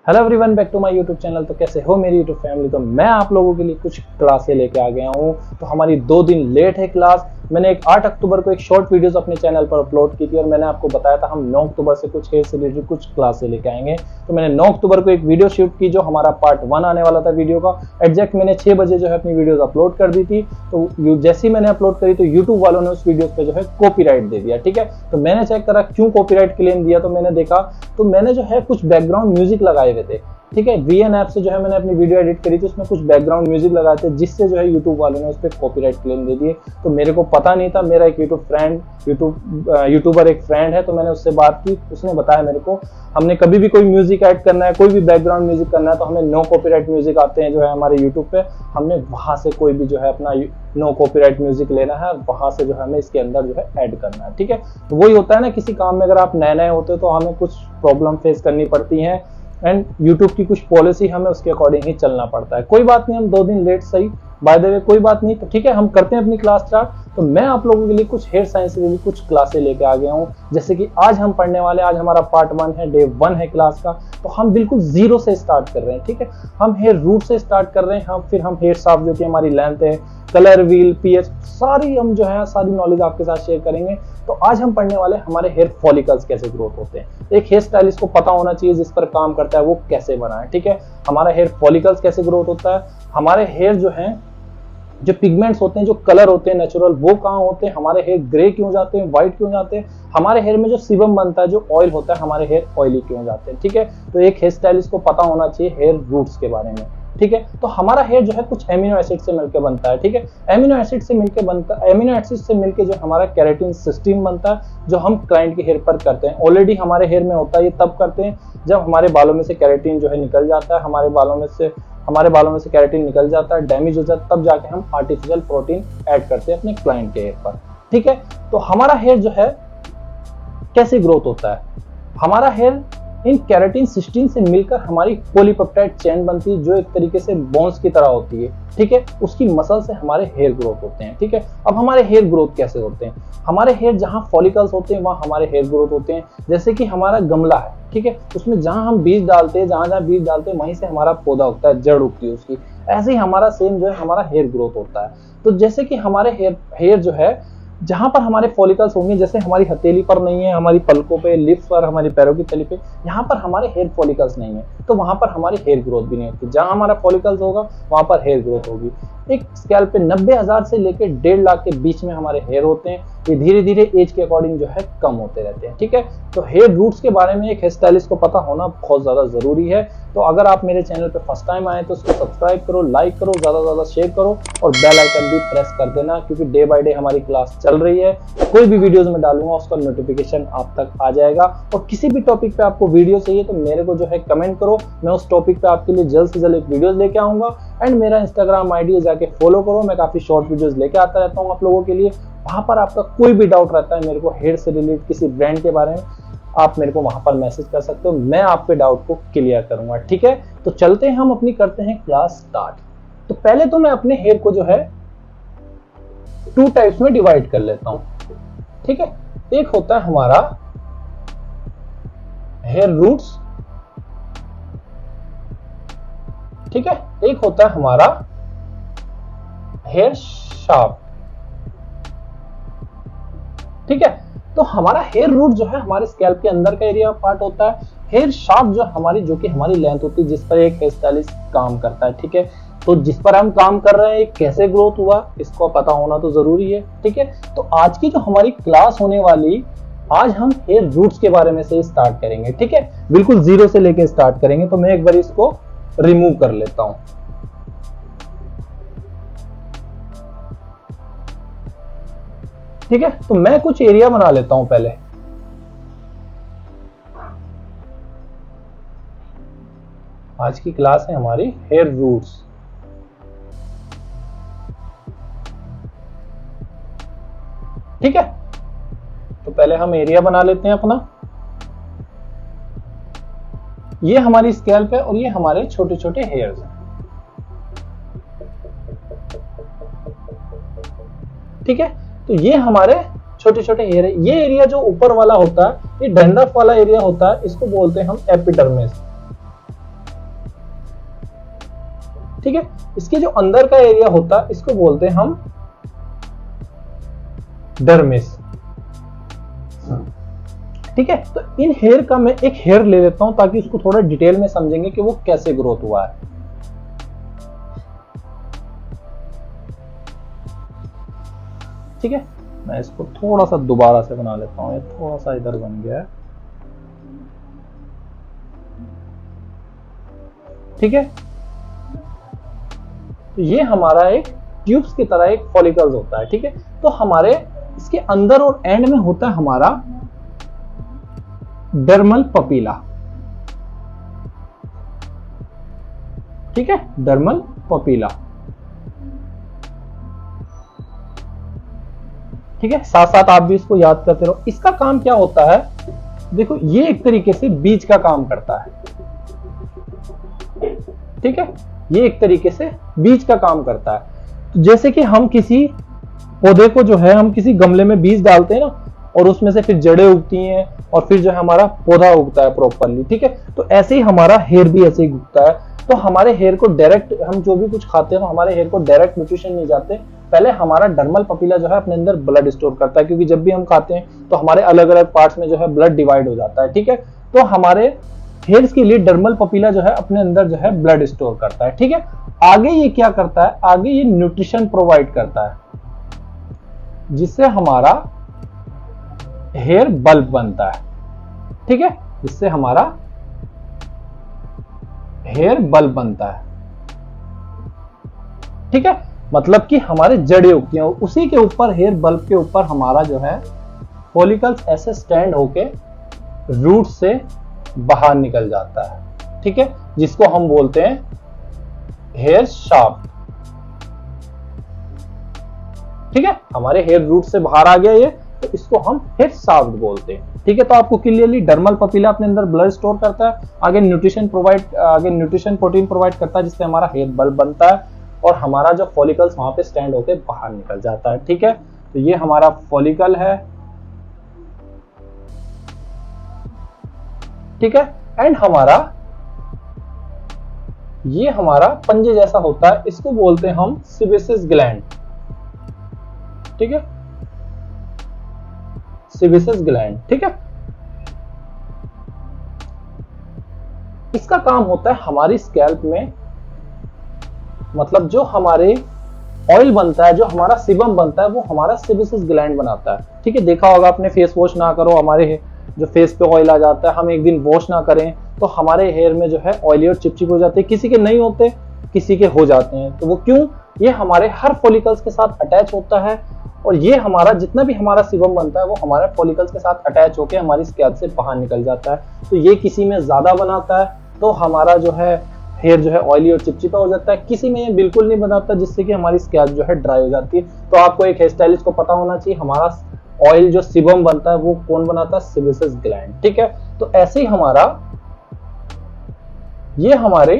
Hello everyone, back to my YouTube channel. तो कैसे हो मेरी यूट्यूब फैमिली। तो मैं आप लोगों के लिए कुछ क्लासें लेके आ गया हूँ। तो हमारी 2 दिन लेट है क्लास। मैंने 8 अक्टूबर को एक शॉर्ट वीडियोस अपने चैनल पर अपलोड की थी और मैंने आपको बताया था हम 9 अक्टूबर से कुछ हेयर से रिलेटेड कुछ क्लासें लेके आएंगे। तो मैंने 9 अक्टूबर को एक वीडियो शूट की जो हमारा पार्ट 1 आने वाला था वीडियो का। एग्जैक्ट मैंने 6 बजे जो है अपनी वीडियोस अपलोड कर दी थी। तो जैसे ही मैंने अपलोड करी तो यूट्यूब वालों ने उस वीडियो पे जो है कॉपीराइट दे दिया। ठीक है, तो मैंने चेक करा क्यों कॉपीराइट क्लेम दिया। तो मैंने देखा तो मैंने जो है कुछ बैकग्राउंड म्यूजिक लगाए हुए थे। ठीक है, VN ऐप से जो है मैंने अपनी वीडियो एडिट करी थी, उसमें कुछ बैकग्राउंड म्यूजिक लगाए थे जिससे जो है यूट्यूब वालों ने उस पर कॉपीराइट क्लेम दे दिए। तो मेरे को पता नहीं था। मेरा एक यूट्यूबर एक फ्रेंड है, तो मैंने उससे बात की। उसने बताया मेरे को हमने कभी भी कोई म्यूजिक ऐड करना है, कोई भी बैकग्राउंड म्यूजिक करना है तो हमें नो कॉपीराइट म्यूजिक आते हैं जो है हमारे यूट्यूब पे। हमने वहां से कोई भी जो है अपना नो कॉपीराइट म्यूजिक लेना है, वहां से जो है हमें इसके अंदर जो है ऐड करना है। ठीक है, तो वही होता है ना, किसी काम में अगर आप नए नए होते हो तो हमें कुछ प्रॉब्लम फेस करनी पड़ती है एंड यूट्यूब की कुछ पॉलिसी हमें उसके अकॉर्डिंग ही चलना पड़ता है। कोई बात नहीं, हम 2 दिन लेट सही, बाय द वे कोई बात नहीं। तो ठीक है, हम करते हैं अपनी क्लास स्टार्ट। तो मैं आप लोगों के लिए कुछ हेयर साइंस से कुछ क्लासें लेके आ गया हूँ। जैसे कि आज हम पढ़ने वाले, आज हमारा पार्ट 1 है, डे 1 है क्लास का। तो हम बिल्कुल जीरो से स्टार्ट कर रहे हैं। ठीक है, हम हेयर रूट से स्टार्ट कर रहे हैं। फिर हम हेयर शाफ्ट जो कि हमारी लेंथ है, कलर व्हील, पीएच, सारी हम जो है सारी नॉलेज आपके साथ शेयर करेंगे। तो आज हम पढ़ने वाले हमारे हेयर फॉलिकल्स कैसे ग्रोथ होते हैं। एक हेयर स्टाइलिस्ट को पता होना चाहिए जिस पर काम करता है वो कैसे बनाए। ठीक है, हमारा हेयर फॉलिकल्स कैसे ग्रोथ होता है, हमारे हेयर जो है जो पिगमेंट्स होते हैं, जो कलर होते हैं नेचुरल, वो कहाँ होते हैं, हमारे हेयर ग्रे क्यों जाते हैं, व्हाइट क्यों जाते हैं, हमारे हेयर में जो सीबम बनता है, जो ऑयल होता है, हमारे हेयर ऑयली क्यों जाते हैं। ठीक है, तो एक हेयर स्टाइलिस्ट को पता होना चाहिए हेयर रूट्स के बारे में। ठीक है, तो हमारा हेयर जो है कुछ एमिनो एसिड से मिलकर बनता है। ठीक है, एमिनो एसिड से मिलकर जो हमारा केराटिन सिस्टम बनता है, जो हम क्लाइंट के हेयर पर करते हैं। ऑलरेडी हमारे हेयर में होता है, ये तब करते हैं जब हमारे बालों में से केराटिन जो है निकल जाता है, हमारे बालों में से केराटिन निकल जाता है, डैमेज हो जाता है, तब जाके हम आर्टिफिशियल प्रोटीन ऐड करते हैं अपने क्लाइंट के हेयर पर। ठीक है, तो हमारा हेयर जो है कैसे ग्रोथ होता है, हमारा हेयर इन केराटिन सिस्टीन से मिलकर हमारी पॉलीपेप्टाइड चेन बनती है जो एक तरीके से बोन्स की तरह होती है। ठीक है, उसकी मसल से हमारे हेयर ग्रोथ होते हैं। ठीक है, अब हमारे हेयर ग्रोथ कैसे होते हैं, हमारे हेयर जहां फॉलिकल्स होते हैं वहां हमारे हेयर ग्रोथ होते हैं। जैसे कि हमारा गमला है, ठीक है, उसमें जहां हम बीज डालते हैं, जहां बीज डालते हैं वहीं से हमारा पौधा उगता है, जड़ उगती है उसकी। ऐसे ही हमारा सेम जो है हमारा हेयर ग्रोथ होता है। तो जैसे कि हमारे हेयर जो है जहां पर हमारे फॉलिकल्स होंगे, जैसे हमारी हथेली पर नहीं है, हमारी पलकों पे, लिप्स पर, हमारी पैरों की तली पे, यहाँ पर हमारे हेयर फॉलिकल्स नहीं है, तो वहां पर हमारी हेयर ग्रोथ भी नहीं होती। जहां हमारा फॉलिकल्स होगा वहां पर हेयर ग्रोथ होगी। एक स्कैल्प पे 90,000 से लेकर 1.5 लाख के बीच में हमारे हेयर होते हैं। ये धीरे धीरे एज के अकॉर्डिंग जो है कम होते रहते हैं। ठीक है, तो हेयर रूट्स के बारे में एक हेयर स्टाइलिस्ट को पता होना बहुत ज्यादा जरूरी है। तो अगर आप मेरे चैनल पे फर्स्ट टाइम आए तो उसको सब्सक्राइब करो, लाइक करो, ज्यादा से ज्यादा शेयर करो और बेल आइकन भी प्रेस कर देना, क्योंकि डे बाय डे हमारी क्लास चल रही है। कोई भी वीडियोस में डालूंगा उसका नोटिफिकेशन आप तक आ जाएगा। और किसी भी टॉपिक पे आपको वीडियो चाहिए तो मेरे को जो है कमेंट करो, मैं उस टॉपिक पे आपके लिए जल्द से जल्द एक वीडियोस लेके आऊंगा। एंड मेरा इंस्टाग्राम आईडी जाके फॉलो करो, मैं काफी शॉर्ट वीडियोस लेके आता रहता हूँ आप लोगों के लिए। वहां पर आपका कोई भी डाउट रहता है मेरे को हेयर से रिलेटेड, किसी ब्रांड के बारे में, आप मेरे को वहां पर मैसेज कर सकते हो, मैं आपके डाउट को क्लियर करूंगा। ठीक है, तो चलते हैं हम अपनी करते हैं क्लास स्टार्ट। तो पहले तो मैं अपने हेयर को जो है 2 टाइप्स में डिवाइड कर लेता हूं। ठीक है, एक होता है हमारा हेयर रूट्स, ठीक है, एक होता है हमारा हेयर शाफ्ट। ठीक है, तो हमारा हेयर रूट जो है हमारे स्कैल्प के अंदर का एरिया पार्ट होता है। हेयर शाफ्ट जो कि हमारी लेंथ होती है, जिस पर एक हेयर स्टाइलिस्ट काम करता है। ठीक है, तो जिस पर हम काम कर रहे हैं कैसे ग्रोथ हुआ इसको पता होना तो जरूरी है। ठीक है, तो आज की जो हमारी क्लास होने वाली, आज हम हेयर रूट्स के बारे में से स्टार्ट करेंगे। ठीक है, बिल्कुल जीरो से लेके स्टार्ट करेंगे। तो मैं एक बार इसको रिमूव कर लेता हूं। ठीक है, तो मैं कुछ एरिया बना लेता हूं पहले। आज की क्लास है हमारी हेयर रूट्स। ठीक है, तो पहले हम एरिया बना लेते हैं अपना। ये हमारी स्कैल्प है और ये हमारे छोटे छोटे हेयर्स हैं। ठीक है, तो ये हमारे छोटे छोटे हेयर है। ये एरिया जो ऊपर वाला होता है, ये डैंड्रफ वाला एरिया होता है, इसको बोलते हैं हम एपिडर्मिस। ठीक है। इसके जो अंदर का एरिया होता है इसको बोलते हैं हम डर्मिस, ठीक है। तो इन हेयर का मैं एक हेयर ले लेता हूं ताकि उसको थोड़ा डिटेल में समझेंगे कि वो कैसे ग्रोथ हुआ है। ठीक है, मैं इसको थोड़ा सा दोबारा से बना लेता हूं, ये थोड़ा सा इधर बन गया है, ठीक है। तो ये हमारा एक ट्यूब्स की तरह एक फॉलिकल्स होता है, ठीक है। तो हमारे इसके अंदर और एंड में होता है हमारा डर्मल पपीला, ठीक है, डर्मल पपीला, ठीक है। साथ साथ आप भी इसको याद करते रहो। इसका काम क्या होता है, देखो ये एक तरीके से बीज का काम करता है, ठीक है, ये एक तरीके से बीज का काम करता है। तो जैसे कि हम किसी पौधे को जो है हम किसी गमले में बीज डालते हैं ना, और उसमें से फिर जड़ें उगती हैं और फिर जो है हमारा पौधा उगता है प्रॉपरली, ठीक है। तो ऐसे ही हमारा हेयर भी ऐसे ही उगता है। तो हमारे हेयर को डायरेक्ट हम जो भी कुछ खाते हैं तो हमारे हेयर को डायरेक्ट न्यूट्रिशन नहीं जाते, पहले हमारा डर्मल पपीला जो है अपने अंदर ब्लड स्टोर करता है, क्योंकि जब भी हम खाते हैं तो हमारे अलग अलग पार्ट्स में जो है ब्लड डिवाइड हो जाता है, ठीक है। तो हमारे हेयर्स के लिए डर्मल पपीला जो है अपने अंदर जो है ब्लड स्टोर करता है, ठीक है। आगे ये क्या करता है, आगे ये न्यूट्रिशन प्रोवाइड करता है जिससे हमारा हेयर बल्ब बनता है, ठीक है, जिससे हमारा हेयर बल्ब बनता है, ठीक है। मतलब कि हमारे जड़ें उगती हैं, उसी के ऊपर हेयर बल्ब के ऊपर हमारा जो है फॉलिकल्स ऐसे स्टैंड होके रूट से बाहर निकल जाता है, ठीक है, जिसको हम बोलते हैं हेयर शाफ्ट, ठीक है। हमारे हेयर रूट से बाहर आ गया ये, तो इसको हम हेयर शाफ्ट बोलते हैं, ठीक है। तो आपको क्लियरली डर्मल पपीला अपने अंदर ब्लड स्टोर करता है, आगे न्यूट्रिशन प्रोटीन प्रोवाइड करता है जिससे हमारा हेयर बल्ब बनता है और हमारा जो फॉलिकल्स वहां पे स्टैंड होके बाहर निकल जाता है, ठीक है। तो ये हमारा फॉलिकल है, ठीक है। एंड ये हमारा पंजे जैसा होता है, इसको बोलते हैं हम सीबेसियस ग्लैंड, ठीक है, सीबेसियस ग्लैंड, ठीक है। इसका काम होता है हमारी स्कैल्प में, मतलब जो हमारे ऑयल बनता है, जो हमारा सीबम बनता है, वो हमारा सीबेसियस ग्लैंड बनाता है, ठीक है। देखा होगा आपने, फेस वॉश ना करो, हमारे जो फेस पे ऑयल आ जाता है, हम एक दिन वॉश ना करें तो हमारे हेयर में जो है ऑयली और चिपचिप हो जाते हैं, किसी के नहीं होते, किसी के हो जाते हैं। तो वो क्यों, ये हमारे हर फॉलिकल्स के साथ अटैच होता है और ये हमारा जितना भी हमारा सीबम बनता है वो हमारे फॉलिकल्स के साथ अटैच होकर हमारी स्कैल्प से बाहर निकल जाता है। तो ये किसी में ज्यादा बनाता है तो हमारा जो है हेयर जो है ऑयली और चिपचिपा हो जाता है, किसी में ये बिल्कुल नहीं बनाता जिससे कि हमारी स्कैल्प जो है ड्राई हो जाती है। तो आपको एक हेयर स्टाइलिस्ट को पता होना चाहिए हमारा ऑयल जो सीबम बनता है वो कौन बनाता है, सीबेसियस ग्लैंड, ठीक है। तो ऐसे ही हमारा ये हमारे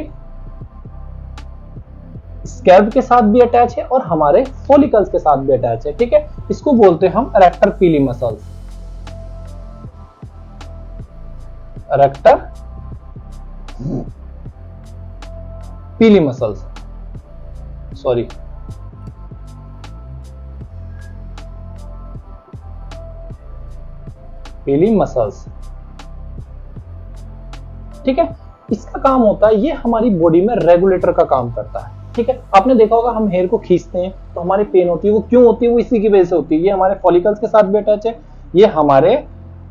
स्कैल्प के साथ भी अटैच है और हमारे फॉलिकल्स के साथ भी अटैच है, ठीक है। इसको बोलते हैं हम एरेक्टर पीली मसल्स, एरेक्टर पीली मसल्स, सॉरी, पीली मसल्स, ठीक है। इसका काम होता है, ये हमारी बॉडी में रेगुलेटर का काम करता है, ठीक है। आपने देखा होगा हम हेयर को खींचते हैं तो हमारी पेन होती है, वो क्यों होती है, वो इसी की वजह से होती है। ये हमारे फॉलिकल्स के साथ भी अटैच है, ये हमारे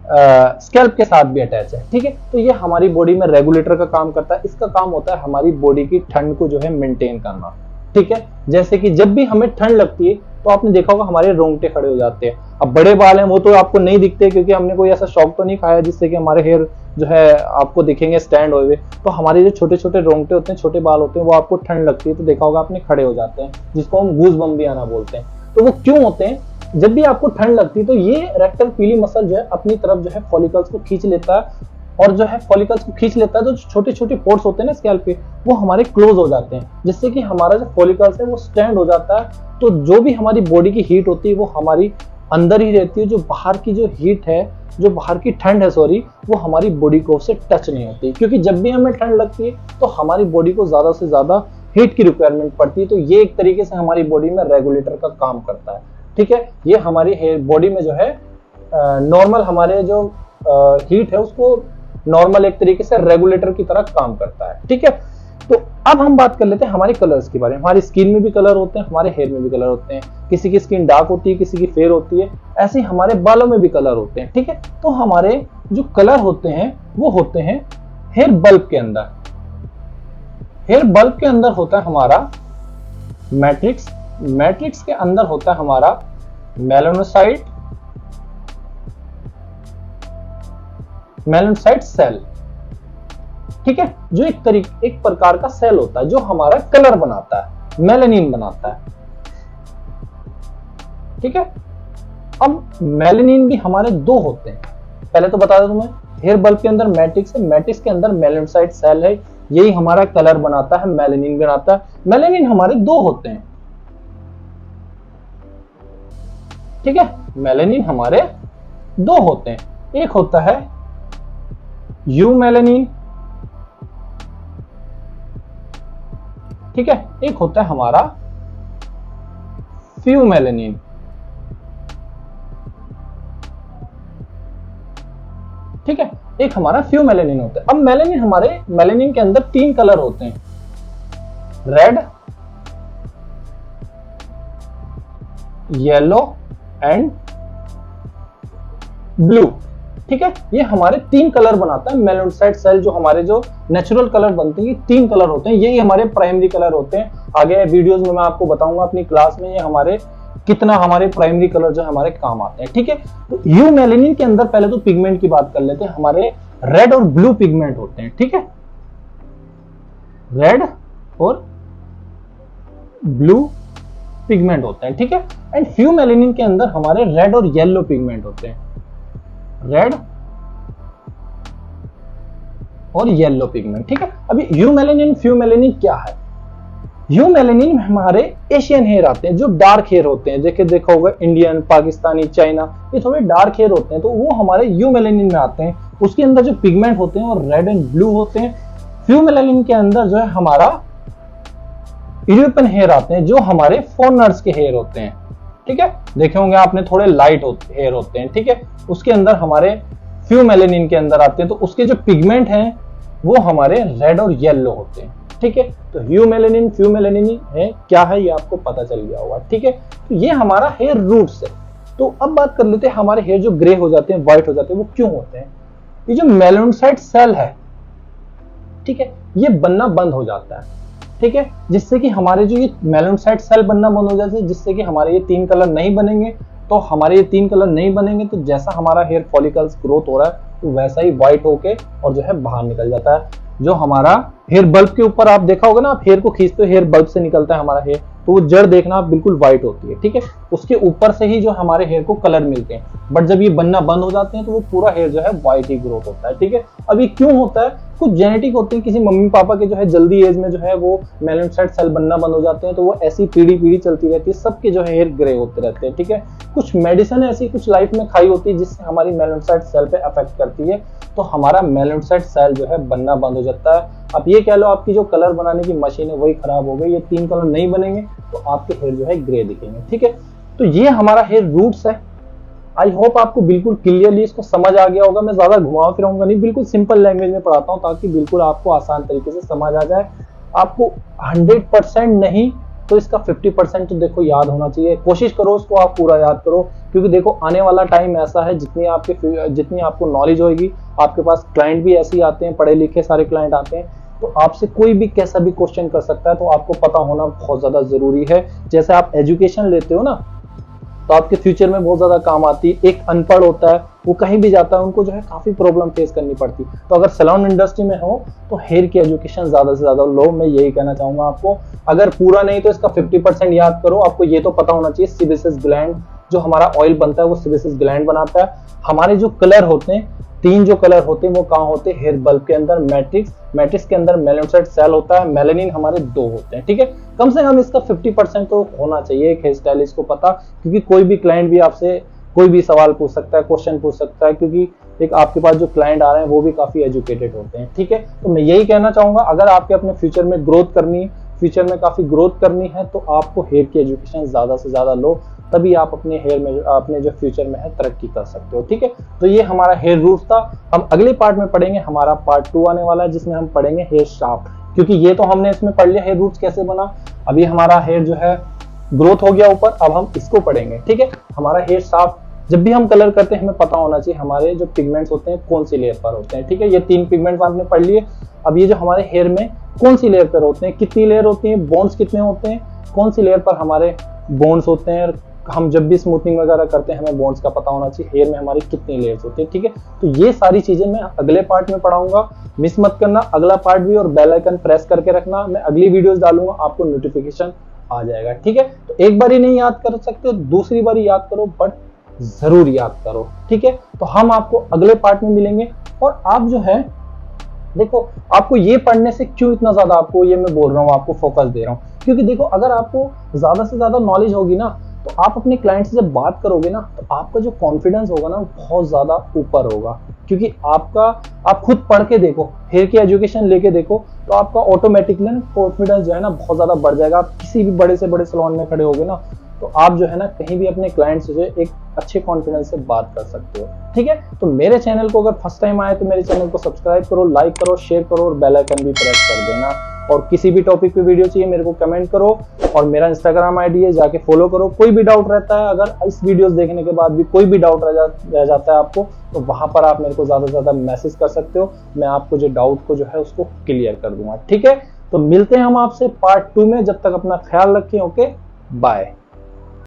स्कैल्प के साथ भी अटैच है, ठीक है। तो ये हमारी बॉडी में रेगुलेटर का काम करता है। इसका काम होता है हमारी बॉडी की ठंड को जो है मेंटेन करना, ठीक है। जैसे कि जब भी हमें ठंड लगती है तो आपने देखा होगा हमारे रोंगटे खड़े हो जाते हैं। अब बड़े बाल हैं वो तो आपको नहीं दिखते क्योंकि हमने कोई ऐसा शौक तो नहीं खाया जिससे कि हमारे हेयर जो है आपको दिखेंगे स्टैंड हुए। तो हमारे जो छोटे छोटे रोंगटे होते हैं, छोटे बाल होते हैं, वो आपको ठंड लगती है तो देखा होगा आपने खड़े हो जाते हैं, जिसको हम गूज बम्प भी आना बोलते हैं। तो वो क्यों होते हैं, जब भी आपको ठंड लगती है तो ये रेक्टल पीली मसल जो है अपनी तरफ जो है फॉलिकल्स को खींच लेता है और जो है फॉलिकल्स को खींच लेता है तो छोटे छोटे पोर्स होते हैं ना स्कैल्प पे, वो हमारे क्लोज हो जाते हैं जिससे कि हमारा जो फॉलिकल्स है वो स्टैंड हो जाता है। तो जो भी हमारी बॉडी की हीट होती है वो हमारी अंदर ही रहती है, जो बाहर की जो हीट है, जो बाहर की ठंड है सॉरी, वो हमारी बॉडी को से टच नहीं होती। क्योंकि जब भी हमें ठंड लगती है तो हमारी बॉडी को ज्यादा से ज्यादा हीट की रिक्वायरमेंट पड़ती है, तो ये एक तरीके से हमारी बॉडी में रेगुलेटर का काम करता है। ठीक है, ये हमारी हेयर बॉडी में जो है नॉर्मल हमारे जो हीट है उसको नॉर्मल एक तरीके से रेगुलेटर की तरह काम करता है। ठीक है, तो अब हम बात कर लेते हैं हमारे कलर्स के बारे में। हमारी स्किन में भी कलर होते हैं, हमारे हेयर में भी कलर होते हैं। किसी की स्किन डार्क होती है, किसी की फेयर होती है, ऐसे ही हमारे बालों में भी कलर होते हैं। ठीक है, तो हमारे जो कलर होते हैं वो होते हैं हेयर बल्ब के अंदर। हेयर बल्ब के अंदर होता है हमारा मैट्रिक्स, मैट्रिक्स के अंदर होता है हमारा मेलानोसाइट, मेलानोसाइट सेल। ठीक है, जो एक प्रकार का सेल होता है जो हमारा कलर बनाता है, मेलानिन बनाता है। ठीक है, अब मेलानिन भी हमारे दो होते हैं। पहले तो बता दूं तुम्हें, हेयर बल्ब के अंदर मैट्रिक्स है, मैट्रिक्स के अंदर मेलानोसाइट सेल है, यही हमारा कलर बनाता है, मेलानिन बनाता है। मेलानिन हमारे दो होते हैं। ठीक है, मेलानिन हमारे दो होते हैं, एक होता है यू मेलानिन, ठीक है, एक होता है हमारा फ्यू मेलानिन। ठीक है, एक हमारा फ्यू मेलानिन होता है। अब मेलानिन के अंदर तीन कलर होते हैं, रेड, येलो एंड ब्लू। ठीक है, ये हमारे तीन कलर बनाता है मेलानोसाइट सेल। जो हमारे जो नेचुरल कलर बनते हैं ये तीन कलर होते हैं, यही हमारे प्राइमरी कलर होते हैं। आगे वीडियोस में मैं आपको बताऊंगा अपनी क्लास में ये हमारे कितना हमारे प्राइमरी कलर जो हमारे काम आते हैं। ठीक है, तो यू मेलानिन के अंदर पहले तो पिगमेंट की बात कर लेते हैं। हमारे रेड और ब्लू पिगमेंट होते हैं। ठीक है, रेड और ब्लू पिगमेंट होते हैं। ठीक है, एंड फ्यू मेलानिन के अंदर हमारे रेड और येलो पिगमेंट होते हैं, रेड और येलो पिगमेंट। ठीक है, अभी यू मेलानिन फ्यू मेलानिन क्या है? यू मेलानिन में हमारे एशियन हेयर आते हैं जो डार्क हेयर होते हैं। देखा होगा इंडियन, पाकिस्तानी, चाइना, ये थोड़े डार्क हेयर होते हैं, तो वो हमारे यू मेलानिन में आते हैं। उसके अंदर जो पिगमेंट होते हैं वो रेड एंड ब्लू होते हैं। फ्यू मेलानिन के अंदर जो है हमारा यूरोपियन हेयर आते हैं जो हमारे फॉरेनर्स के हेयर होते हैं। ठीक है, देखे होंगे आपने, थोड़े लाइट हेयर होते हैं। ठीक है, उसके अंदर हमारे फ्यू मेलानिन के अंदर आते हैं, तो उसके जो पिगमेंट हैं वो हमारे रेड और येलो होते हैं। ठीक है, तो यू मेलानिन फ्यू मेलानिन है क्या है ये आपको पता चल गया होगा। ठीक है, तो ये हमारा हेयर रूट्स है। तो अब बात कर लेते हैं हमारे हेयर जो ग्रे हो जाते हैं, व्हाइट हो जाते हैं, वो क्यों होते हैं? ये जो मेलानोसाइट सेल है, ठीक है, ये बनना बंद हो जाता है। ठीक है, जिससे कि हमारे जो ये मेलानोसाइट सेल बनना बंद हो जाते हैं, जिससे कि हमारे ये तीन कलर नहीं बनेंगे। तो हमारे ये तीन कलर नहीं बनेंगे तो जैसा हमारा हेयर फॉलिकल्स ग्रोथ हो रहा है तो वैसा ही व्हाइट होके और जो है बाहर निकल जाता है। जो हमारा हेयर बल्ब के ऊपर आप देखा होगा ना, आप हेयर को खींचते हो, हेयर बल्ब से निकलता है हमारा हेयर, तो वो जड़ देखना आप बिल्कुल व्हाइट होती है। ठीक है, उसके ऊपर से ही जो हमारे हेयर को कलर मिलते हैं, बट जब ये बनना बंद हो जाते हैं तो वो पूरा हेयर जो है व्हाइट ही ग्रोथ होता है। ठीक है, अब ये क्यों होता है? कुछ जेनेटिक होते हैं, किसी मम्मी पापा के जो है जल्दी एज में जो है वो मेलानोसाइट सेल बनना बंद हो जाते हैं, तो वो ऐसी पीढ़ी चलती रहती है, सबके जो है हेयर ग्रे होते रहते हैं। ठीक है, कुछ मेडिसिन ऐसी कुछ लाइफ में खाई होती है जिससे हमारी मेलानोसाइट सेल पे अफेक्ट करती है, तो हमारा मेलानोसाइट सेल जो है बनना बंद हो जाता है। आप ये कह लो आपकी जो कलर बनाने की मशीन है वही खराब हो गई, ये तीन कलर नहीं बनेंगे तो आपके हेयर जो है ग्रे दिखेंगे। ठीक है, तो ये हमारा हेयर रूट्स है। आई होप आपको बिल्कुल क्लियरली इसको समझ आ गया होगा। मैं ज्यादा घुमावा फिराऊंगा नहीं, बिल्कुल सिंपल लैंग्वेज में पढ़ाता हूँ ताकि बिल्कुल आपको आसान तरीके से समझ आ जाए। आपको 100% नहीं तो इसका 50% तो देखो याद होना चाहिए। कोशिश करो उसको आप पूरा याद करो, क्योंकि देखो आने वाला टाइम ऐसा है जितनी आपको नॉलेज होगी, आपके पास क्लाइंट भी ऐसे ही आते हैं, पढ़े लिखे सारे क्लाइंट आते हैं, तो आपसे कोई भी कैसा भी क्वेश्चन कर सकता है। तो आपको पता होना बहुत ज्यादा जरूरी है। जैसे आप एजुकेशन लेते हो ना, तो आपके फ्यूचर में बहुत ज्यादा काम आती है। एक अनपढ़ होता है, वो कहीं भी जाता है, उनको जो है काफी प्रॉब्लम फेस करनी पड़ती है। तो अगर सैलून इंडस्ट्री में हो तो हेयर की एजुकेशन ज्यादा से ज्यादा लो। मैं यही कहना चाहूंगा आपको। अगर पूरा नहीं तो इसका 50% याद करो। आपको ये तो पता होना चाहिए सीबेसियस ग्लैंड, जो हमारा ऑयल बनता है वो सीबेसियस ग्लैंड बनाता है। हमारे जो कलर होते हैं, तीन जो कलर होते हैं वो कहाँ होते हैं? हेयर बल्ब के अंदर मैट्रिक्स के अंदर मेलानोसाइट सेल होता है, मेलानिन हमारे दो होते हैं। ठीक है, कम से कम इसका 50% तो होना चाहिए एक हेयर स्टाइलिस्ट को पता, क्योंकि कोई भी क्लाइंट भी आपसे कोई भी सवाल पूछ सकता है, क्वेश्चन पूछ सकता है, क्योंकि एक आपके पास जो क्लाइंट आ रहे हैं वो भी काफी एजुकेटेड होते हैं। ठीक है, तो मैं यही कहना चाहूंगा, अगर आपके अपने फ्यूचर में ग्रोथ करनी, फ्यूचर में काफी ग्रोथ करनी है तो आपको हेयर की एजुकेशन ज्यादा से ज्यादा लो, तभी आप अपने हेयर में अपने जो फ्यूचर में है तरक्की कर सकते हो। ठीक है, तो ये हमारा हेयर रूट्स था। हम अगले पार्ट में पढ़ेंगे, हमारा पार्ट 2 आने वाला है जिसमें हम पढ़ेंगे हेयर शाफ्ट, क्योंकि ये तो हमने इसमें पढ़ लिया हेयर रूट्स कैसे बना। अभी हमारा हेयर जो है ग्रोथ हो गया ऊपर, अब हम इसको पढ़ेंगे। ठीक है, हमारा हेयर शाफ्ट, जब भी हम कलर करते हैं हमें पता होना चाहिए हमारे जो पिगमेंट्स होते हैं कौन सी लेयर पर होते हैं। ठीक है, ये 3 पिगमेंट्स आपने पढ़ लिए। अब ये जो हमारे हेयर में कौन सी लेयर पर होते हैं, कितनी लेयर होती है, बोन्स कितने होते हैं, कौन सी लेयर पर हमारे बोन्स होते हैं, हम जब भी स्मूथनिंग वगैरह करते हैं हमें बोन्स का पता होना चाहिए, हेयर में हमारी कितनी लेयर्स होती है। ठीक है, तो ये सारी चीजें मैं अगले पार्ट में पढ़ाऊंगा, मिस मत करना अगला पार्ट भी, और बेल आइकन प्रेस करके रखना, मैं अगली वीडियोस डालूंगा आपको नोटिफिकेशन आ जाएगा। ठीक है, तो एक बार ही नहीं याद कर सकते, दूसरी बार याद करो, बट जरूर याद करो। ठीक है, तो हम आपको अगले पार्ट में मिलेंगे। और आप जो है देखो, आपको ये पढ़ने से क्यों इतना ज्यादा आपको ये मैं बोल रहा हूँ, आपको फोकस दे रहा हूँ, क्योंकि देखो अगर आपको ज्यादा से ज्यादा नॉलेज होगी ना तो आप अपने क्लाइंट से जब बात करोगे ना तो आपका जो कॉन्फिडेंस होगा ना बहुत ज्यादा ऊपर होगा, क्योंकि आप खुद पढ़ के देखो, हेयर की एजुकेशन लेके देखो, तो आपका ऑटोमेटिकली कॉन्फिडेंस जो है ना बहुत ज्यादा बढ़ जाएगा। आप किसी भी बड़े से बड़े सैलून में खड़े होगे ना तो आप जो है ना कहीं भी अपने क्लाइंट से एक अच्छे कॉन्फिडेंस से बात कर सकते हो। ठीक है, तो मेरे चैनल को अगर फर्स्ट टाइम आए तो मेरे चैनल को सब्सक्राइब करो, लाइक करो, शेयर करो और बेल आइकन भी प्रेस कर देना। और किसी भी टॉपिक पे वीडियो चाहिए मेरे को कमेंट करो, और मेरा इंस्टाग्राम आईडी है, जाके फॉलो करो। कोई भी डाउट रहता है, अगर इस वीडियोस देखने के बाद भी कोई भी डाउट रह जाता है आपको, तो वहां पर आप मेरे को ज्यादा से ज्यादा मैसेज कर सकते हो, मैं आपको जो डाउट को जो है उसको क्लियर कर दूंगा। ठीक है, तो मिलते हैं हम आपसे पार्ट 2 में, जब तक अपना ख्याल रखें। Okay, bye.